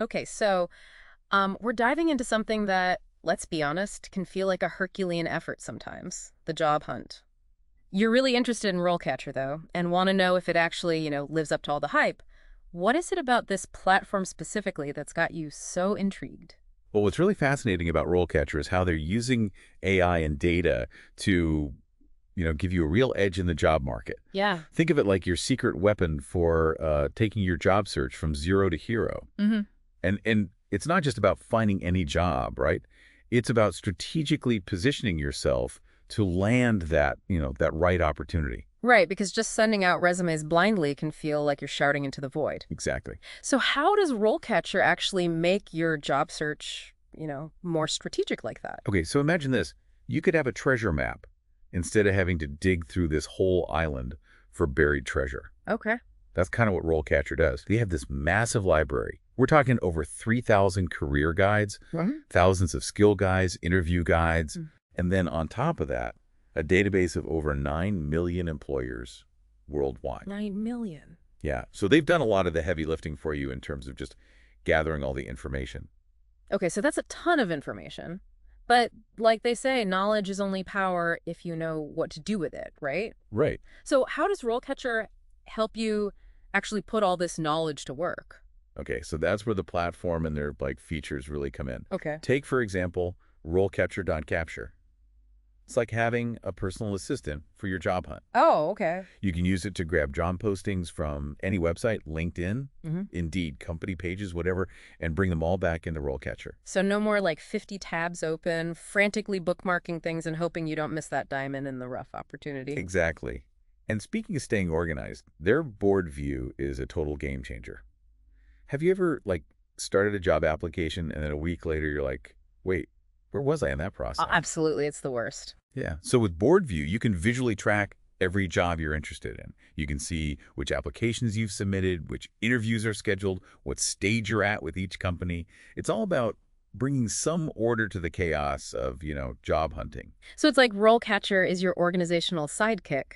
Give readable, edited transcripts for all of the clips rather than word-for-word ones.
Okay, so we're diving into something that, let's be honest, can feel like a Herculean effort sometimes, the job hunt. You're really interested in RoleCatcher, though, and want to know if it actually, lives up to all the hype. What is it about this platform specifically that's got you so intrigued? Well, what's really fascinating about RoleCatcher is how they're using AI and data to, give you a real edge in the job market. Yeah. Think of it like your secret weapon for taking your job search from zero to hero. Mm-hmm. And it's not just about finding any job, right? It's about strategically positioning yourself to land that right opportunity. Right, because just sending out resumes blindly can feel like you're shouting into the void. Exactly. So how does RoleCatcher actually make your job search, more strategic like that? Okay, so imagine this. You could have a treasure map instead of having to dig through this whole island for buried treasure. Okay. That's kind of what RoleCatcher does. They have this massive library. We're talking over 3,000 career guides, Mhm. thousands of skill guides, interview guides, and then on top of that, a database of over 9 million employers worldwide. 9 million. Yeah, so they've done a lot of the heavy lifting for you in terms of just gathering all the information. Okay, so that's a ton of information. But like they say, knowledge is only power if you know what to do with it, right? Right. So how does RoleCatcher help you actually put all this knowledge to work? Okay, so that's where the platform and their features really come in. Okay. Take, for example, RoleCatcher.capture. It's like having a personal assistant for your job hunt. Oh, okay. You can use it to grab job postings from any website, LinkedIn, Hmm. Indeed, company pages, whatever, and bring them all back into RoleCatcher. So no more like 50 tabs open, frantically bookmarking things and hoping you don't miss that diamond in the rough opportunity. Exactly. And speaking of staying organized, their board view is a total game changer. Have you ever, started a job application and then a week later you're like, wait, where was I in that process? Absolutely, it's the worst. Yeah. So with board view, you can visually track every job you're interested in. You can see which applications you've submitted, which interviews are scheduled, what stage you're at with each company. It's all about bringing some order to the chaos of, job hunting. So it's like RoleCatcher is your organizational sidekick,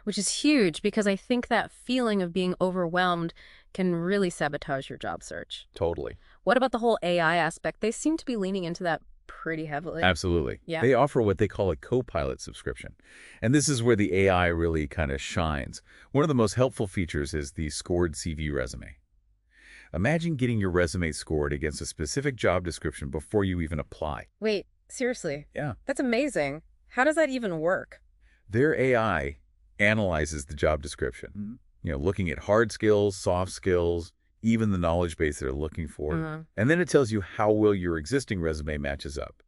which is huge because I think that feeling of being overwhelmed can really sabotage your job search. Totally. What about the whole AI aspect? They seem to be leaning into that pretty heavily. Absolutely. Yeah. They offer what they call a co-pilot subscription. And this is where the AI really kind of shines. One of the most helpful features is the scored CV resume. Imagine getting your resume scored against a specific job description before you even apply. Wait, seriously? Yeah. That's amazing. How does that even work? Their AI analyzes the job description, looking at hard skills, soft skills, even the knowledge base they're looking for. And then it tells you how well your existing resume matches up.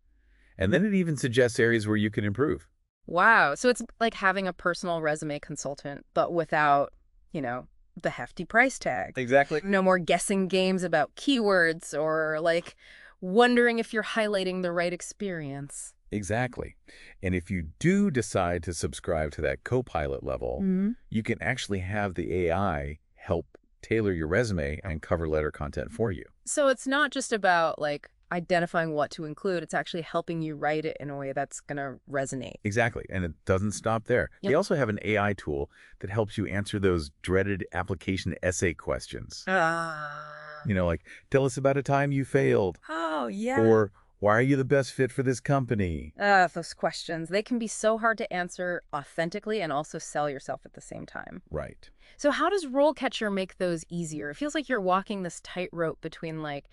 And then it even suggests areas where you can improve. Wow. So it's like having a personal resume consultant, but without, the hefty price tag. Exactly. No more guessing games about keywords or like wondering if you're highlighting the right experience. Exactly. And if you do decide to subscribe to that co-pilot level, you can actually have the AI help tailor your resume and cover letter content for you. So it's not just about like identifying what to include, it's actually helping you write it in a way that's going to resonate. Exactly. And it doesn't stop there. Yep. They also have an AI tool that helps you answer those dreaded application essay questions. Like, tell us about a time you failed. Oh, yeah. Or, why are you the best fit for this company? Those questions. They can be so hard to answer authentically and also sell yourself at the same time. Right. So how does RoleCatcher make those easier? It feels like you're walking this tightrope between like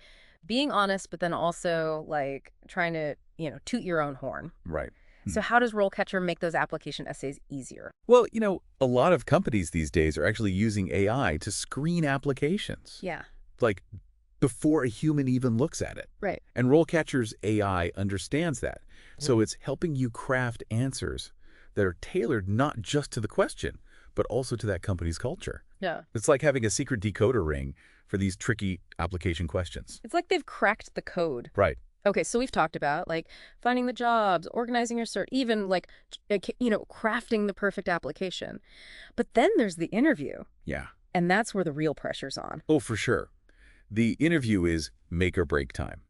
being honest, but then also like trying to, toot your own horn. Right. So how does RoleCatcher make those application essays easier? Well, a lot of companies these days are actually using AI to screen applications. Yeah. Like, before a human even looks at it. Right. And RoleCatcher's AI understands that. So it's helping you craft answers that are tailored not just to the question, but also to that company's culture. Yeah. It's like having a secret decoder ring for these tricky application questions. It's like they've cracked the code. Right. Okay, so we've talked about like finding the jobs, organizing your search, even like, crafting the perfect application. But then there's the interview. Yeah. And that's where the real pressure's on. Oh, for sure. The interview is make or break time.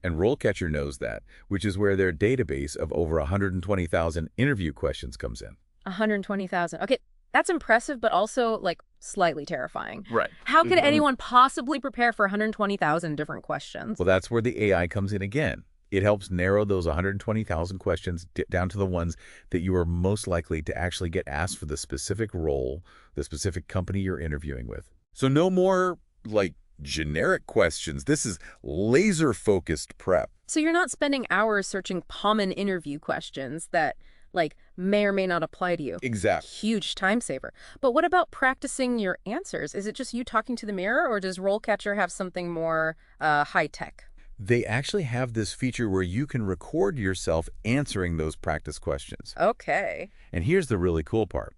And RoleCatcher knows that, which is where their database of over 120,000 interview questions comes in. 120,000. Okay, That's impressive, but also, like, slightly terrifying. Right. How could anyone possibly prepare for 120,000 different questions? Well, that's where the AI comes in again. It helps narrow those 120,000 questions down to the ones that you are most likely to actually get asked for the specific role, the specific company you're interviewing with. So no more, like, generic questions. This is laser-focused prep. So you're not spending hours searching common interview questions that, like, may or may not apply to you. Exactly. Huge time saver. But what about practicing your answers? Is it just you talking to the mirror, or does RoleCatcher have something more high-tech? They actually have this feature where you can record yourself answering those practice questions. Okay. And here's the really cool part.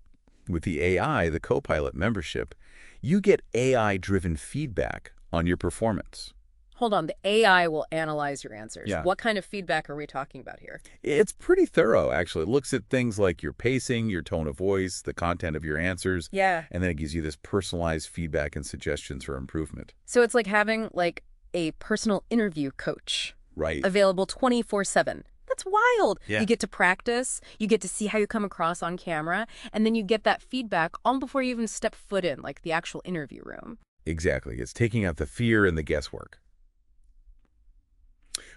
With the AI, the Copilot membership, you get AI-driven feedback on your performance. Hold on, the AI will analyze your answers. Yeah. What kind of feedback are we talking about here? It's pretty thorough, actually. It looks at things like your pacing, your tone of voice, the content of your answers, Yeah. and then it gives you this personalized feedback and suggestions for improvement. So it's like having, like, a personal interview coach Right. available 24/7. That's wild. Yeah. You get to practice, you get to see how you come across on camera, and then you get that feedback all before you even step foot in, like, the actual interview room. Exactly. It's taking out the fear and the guesswork.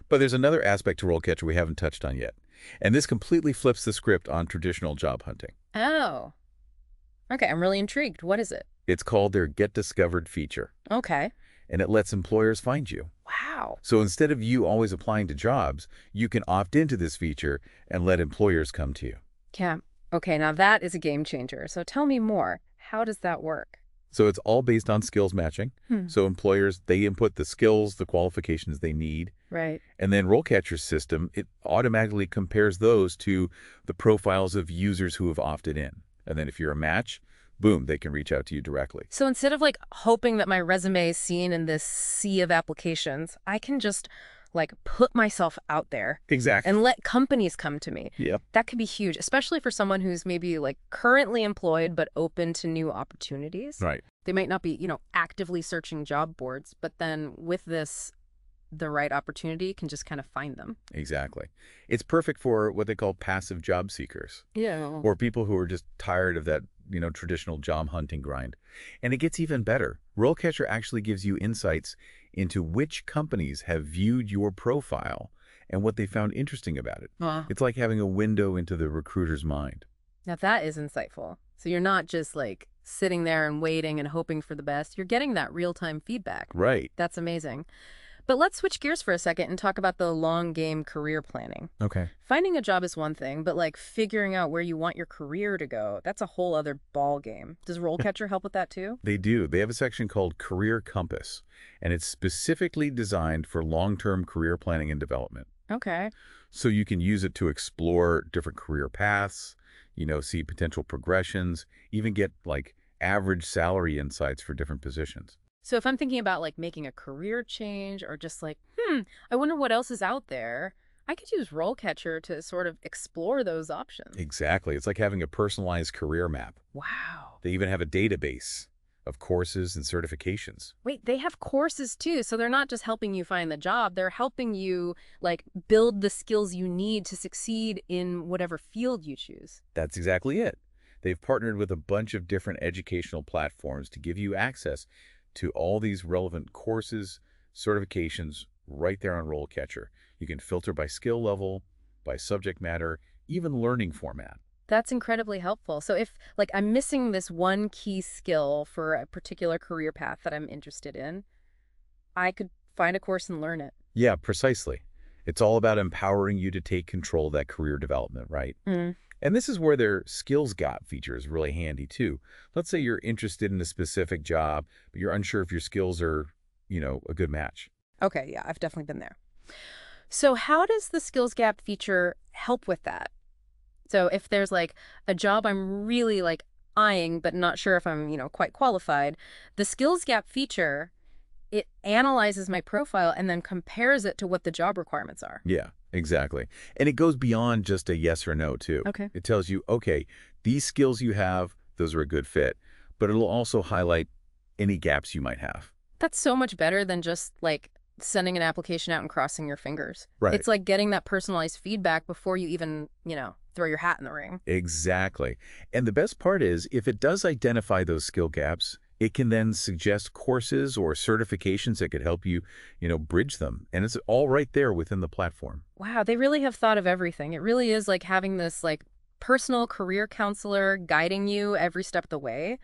But there's another aspect to RoleCatcher we haven't touched on yet, and this completely flips the script on traditional job hunting. Oh. Okay, I'm really intrigued. What is it? It's called their Get Discovered feature, Okay. and it lets employers find you. Wow. So instead of you always applying to jobs, you can opt into this feature and let employers come to you. Yeah. Okay, now that is a game changer. So tell me more. How does that work? So it's all based on skills matching. Hmm. So employers, they input the skills, the qualifications they need. Right. And then RoleCatcher's system, it automatically compares those to the profiles of users who have opted in. And then if you're a match, boom, they can reach out to you directly. So instead of, like, hoping that my resume is seen in this sea of applications, I can just, like, put myself out there Exactly. and let companies come to me. Yep. That could be huge, especially for someone who's maybe, like, currently employed but open to new opportunities. Right. They might not be, actively searching job boards, but then with this, the right opportunity can just kind of find them. Exactly. It's perfect for what they call passive job seekers, Yeah. or people who are just tired of that, traditional job hunting grind. And it gets even better. RoleCatcher actually gives you insights into which companies have viewed your profile and what they found interesting about it. It's like having a window into the recruiter's mind. Now that is insightful. So you're not just, like, sitting there and waiting and hoping for the best. You're getting that real-time feedback. Right. That's amazing. But let's switch gears for a second and talk about the long game career planning. Okay. Finding a job is one thing, but, like, figuring out where you want your career to go, that's a whole other ball game. Does RoleCatcher help with that too? They do. They have a section called Career Compass, and it's specifically designed for long-term career planning and development. Okay. So you can use it to explore different career paths, see potential progressions, even get, like, average salary insights for different positions. So if I'm thinking about, like, making a career change or just like, I wonder what else is out there, I could use RoleCatcher to sort of explore those options. Exactly. It's like having a personalized career map. Wow. They even have a database of courses and certifications. Wait, they have courses too. So they're not just helping you find the job. They're helping you, like, build the skills you need to succeed in whatever field you choose. That's exactly it. They've partnered with a bunch of different educational platforms to give you access to all these relevant courses, certifications right there on RoleCatcher. You can filter by skill level, by subject matter, even learning format. That's incredibly helpful. So if, like, I'm missing this one key skill for a particular career path that I'm interested in, I could find a course and learn it. Yeah, precisely. It's all about empowering you to take control of that career development, right? And this is where their skills gap feature is really handy too. Let's say you're interested in a specific job, but you're unsure if your skills are, a good match. Okay, yeah, I've definitely been there. So how does the skills gap feature help with that? So if there's, like, a job I'm really, like, eyeing but not sure if I'm, quite qualified, the skills gap feature, it analyzes my profile and then compares it to what the job requirements are. Yeah, exactly. And it goes beyond just a yes or no too. Okay. It tells you, okay, these skills you have, those are a good fit, but it'll also highlight any gaps you might have. That's so much better than just, like, sending an application out and crossing your fingers. Right. It's like getting that personalized feedback before you even, throw your hat in the ring. Exactly. And the best part is, if it does identify those skill gaps, it can then suggest courses or certifications that could help you, bridge them. And it's all right there within the platform. Wow, they really have thought of everything. It really is like having this personal career counselor guiding you every step of the way.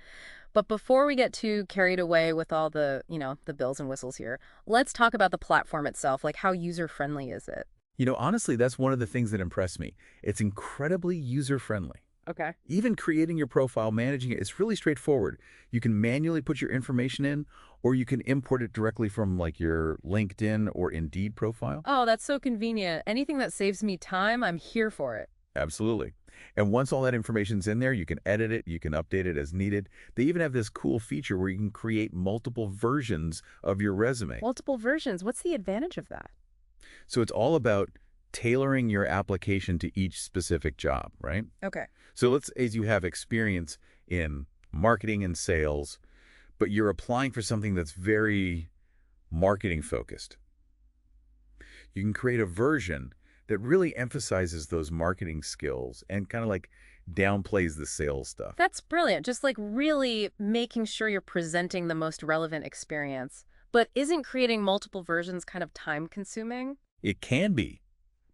But before we get too carried away with all the bells and whistles here, let's talk about the platform itself. Like, how user-friendly is it? Honestly, that's one of the things that impressed me. It's incredibly user-friendly. Okay. Even creating your profile, managing it, it's really straightforward. You can manually put your information in, or you can import it directly from like your LinkedIn or Indeed profile. Oh, that's so convenient. Anything that saves me time, I'm here for it. Absolutely. And once all that information's in there, you can edit it, you can update it as needed. They even have this cool feature where you can create multiple versions of your resume. Multiple versions. What's the advantage of that? So it's all about tailoring your application to each specific job, right? Okay. So let's say you have experience in marketing and sales, but you're applying for something that's very marketing focused. You can create a version that really emphasizes those marketing skills and kind of like downplays the sales stuff. That's brilliant. Just really making sure you're presenting the most relevant experience. But isn't creating multiple versions kind of time consuming? It can be,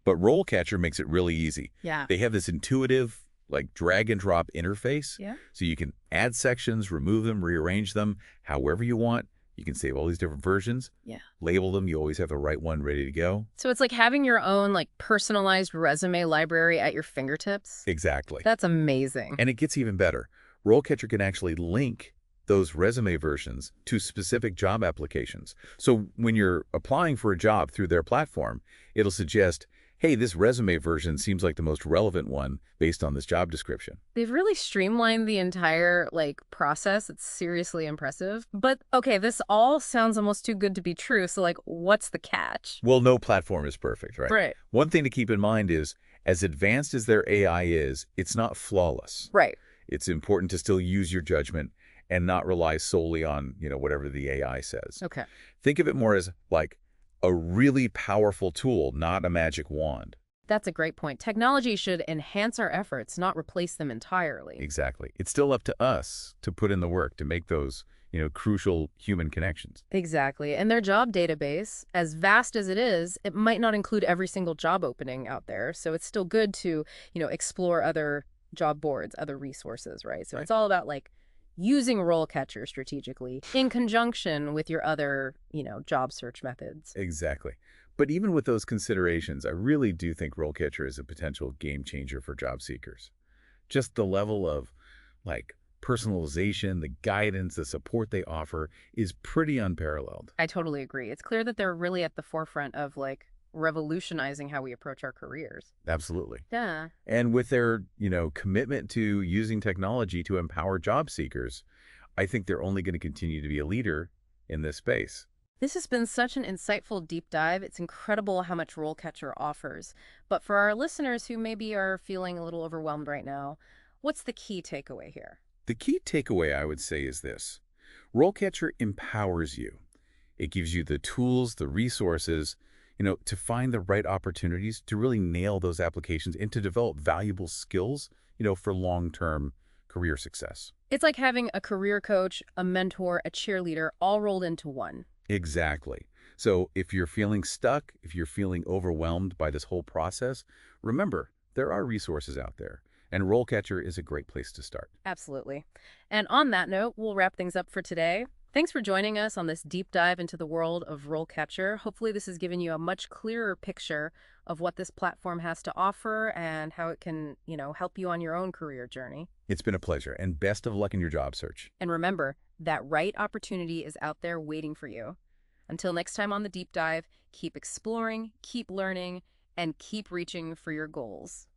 but RoleCatcher makes it really easy. Yeah. They have this intuitive, like drag and drop interface. Yeah. So you can add sections, remove them, rearrange them however you want. You can save all these different versions. Yeah. Label them. You always have the right one ready to go. So it's like having your own personalized resume library at your fingertips. Exactly. That's amazing. And it gets even better. RoleCatcher can actually link those resume versions to specific job applications. So when you're applying for a job through their platform, it'll suggest, hey, this resume version seems like the most relevant one based on this job description. They've really streamlined the entire process. It's seriously impressive. But okay, this all sounds almost too good to be true. So what's the catch? Well, no platform is perfect, right? Right. One thing to keep in mind is, as advanced as their AI is, it's not flawless. Right. It's important to still use your judgment and not rely solely on, whatever the AI says. Okay. Think of it more as like a really powerful tool, not a magic wand. That's a great point. Technology should enhance our efforts, not replace them entirely. Exactly. It's still up to us to put in the work to make those, crucial human connections. Exactly. And their job database, as vast as it is, it might not include every single job opening out there. So it's still good to, explore other job boards, other resources, right? So Right. it's all about using RoleCatcher strategically in conjunction with your other, job search methods. Exactly. But even with those considerations, I really do think RoleCatcher is a potential game changer for job seekers. Just the level of personalization, the guidance, the support they offer is pretty unparalleled. I totally agree. It's clear that they're really at the forefront of revolutionizing how we approach our careers. Absolutely. Yeah. And with their, commitment to using technology to empower job seekers, I think they're only going to continue to be a leader in this space. This has been such an insightful deep dive. It's incredible how much RoleCatcher offers. But for our listeners who maybe are feeling a little overwhelmed right now, what's the key takeaway here? The key takeaway, I would say, is this. RoleCatcher empowers you. It gives you the tools, the resources, to find the right opportunities to really nail those applications and to develop valuable skills, for long-term career success. It's like having a career coach, a mentor, a cheerleader, all rolled into one. Exactly. So if you're feeling stuck, if you're feeling overwhelmed by this whole process, remember, there are resources out there, and RoleCatcher is a great place to start. Absolutely. And on that note, we'll wrap things up for today. Thanks for joining us on this deep dive into the world of RoleCatcher. Hopefully this has given you a much clearer picture of what this platform has to offer and how it can, help you on your own career journey. It's been a pleasure, and best of luck in your job search. And remember, that right opportunity is out there waiting for you. Until next time on the deep dive, keep exploring, keep learning, and keep reaching for your goals.